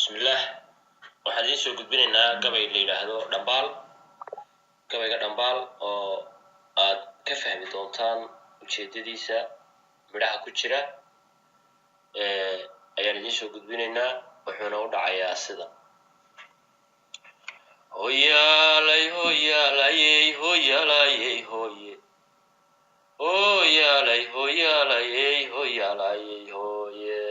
bismillah waxaan idin soo gudbinaynaa gabay la yiraahdo dhambaal gabayga dhambaal oo aad ka fahmi doontaan ujeedadiisa midhaha ku jira ayaan idin soo gudbinaynaa wuxuuna u dhacayaa sida hooyaalay hooyaalay hooyaalay hooye hooyaalay hooyaalay hooyaalay hooye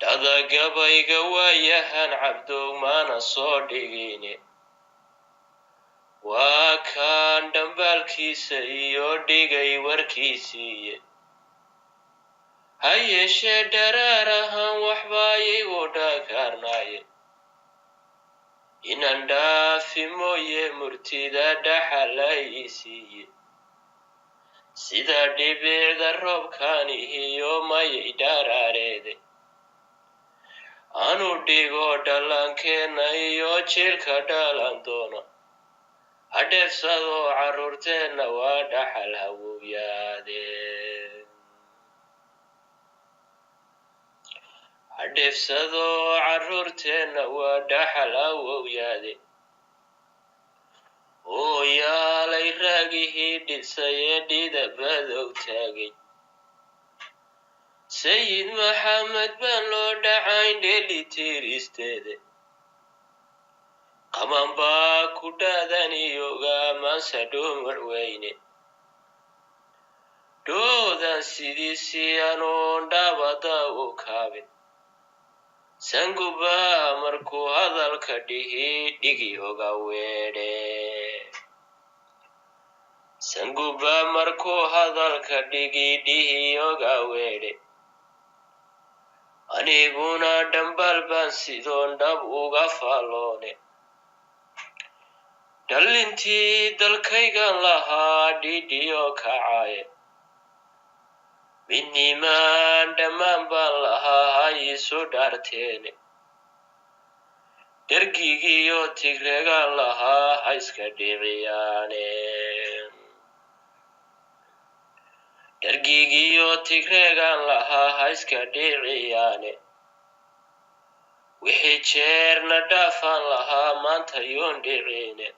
dada gabayga waayahan cabdow maana soo dhigine waa kaan dhambaalkiisa iyo dhigay warkiisiiye ha yeeshee dharaar ahaan waxbaa igu dhakaarnaaye inaan dhaafi mooye murtida dhaxalaysiiye sida dhibicda roobkaanihiyo mayay dharaareede aanu dhigo dhallaankeena iyo jiilka dhalan doona hadheefsado carruurteenna waa dhaxal hawowyaade hadheefsado carruurteenna waa dhaxal hawowyaade hooyaalay raagihii dhisayee dhidabadow taagay sayid maxamed baan loo dhacayn dheelitiristeede qaban baa ku dhaadaniyoga maansa dhumuc weyne dhoodan sidiisii anoon dhaabada u kaabin sangubaa markuu hadalka dhihi dhigi hoga weedhe sangubaa markuu hadalka dhigi dhihi hoga weedhe aniguna dhambaal baan sidoon dhab uga faalloone dhallintii dalkaygan lahaa dhidhiyo kacaaye midnimaan dhammaan baan lahaa ha iisu dhaarteene dhergigiyo tigregaan lahaa ha iska dhiciyaane dhergigiyo tigreegaan lahaa ha iska dhiciyaane wixii jeerna dhaafaan lahaa maanta yoon dhiciine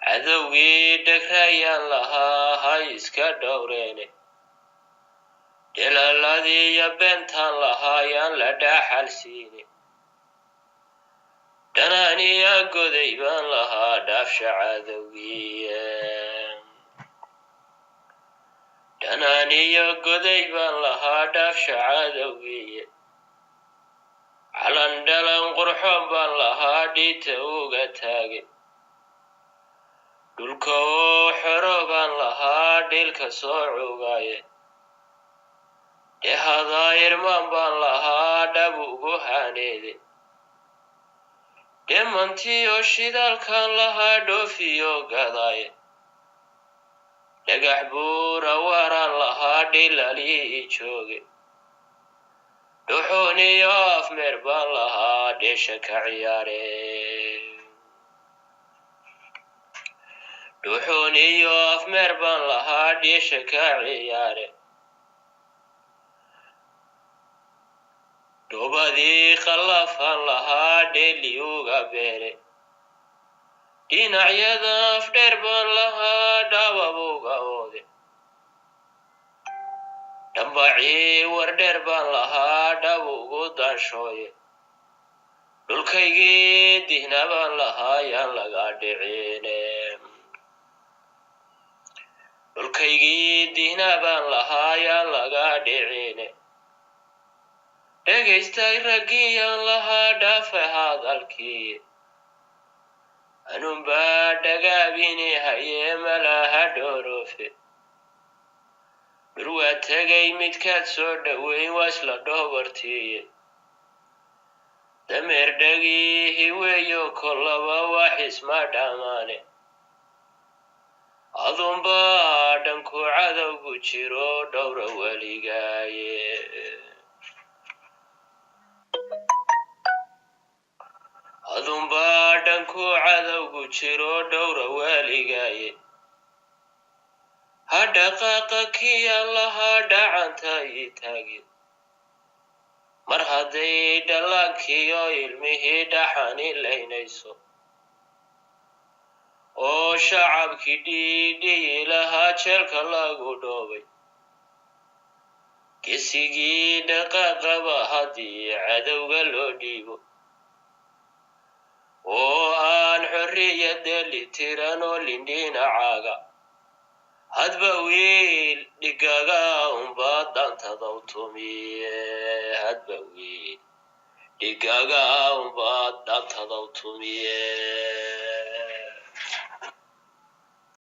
cadowgii dhagraayaan lahaa ha iska dhowreene dhelaaladii iyo beentaan lahaa yaan la dhaxal siine dhanaaniya goday baan lahaa dhaafsha cadowgiiye dhanaaniyo goday baan lahaa dhaafsha cadowgiiye calan dhalan qurxoon baan lahaa dhiita uga taage dhulka oo xero baan lahaa dhilka soo cugaaye dhehadaa irmaan baan lahaa dhab ugu haneede dhemantiyo shidaalkaan lahaa dhoofiyo gadaaye dhagaxbuur awaaraan lahaa dhilaalii jooge dhuxuuniyo afmeer baan lahaa dheesha ka ciyaare dhuxuuniyo afmeer baan lahaa dheesha ka ciyaare dhobadii khallafaan lahaa dheeli uga beere dhinacyada afdheer baan lahaa dhaabab uga oode dhambacii wardheer baan lahaa dhab ugu daanshooye dhulkaygii dihna baan lahaa yaan laga dhiciine dhulkaygii dihna baan lahaa yaan laga dhiciine dhegaystay raggii yaan lahaa dhaafe hadalkii anunbaa dhagaabini hayee malaha dhooroofe dhurwaa tegay midkaad soo dhoweyn waa isla dhoobartiiye dameer dhagii hiweeyo kollaba wax isma dhammaane adunbaa dhanku cadowgu jiro dhowra weligaaye adunbaa dhanku cadowgu jiro dhowra waaligaaye ha dhaqaaqa kiyaan lahaa dhacanta ii taage mar hadday dhallaankiyo ilmihii dhaxani laynayso oo shacabkii dhiidhiyi lahaa jeelka lagu dhoobay gesigii dhaqaaqaba haddii cadowga loo dhiibo oo aan xorriyadda litiran oo lindhinacaaga hadba wiil dhigaga unbaa dhaantadaw tumiye hadba wiil dhigaga unbaa dhaantadaw tumiye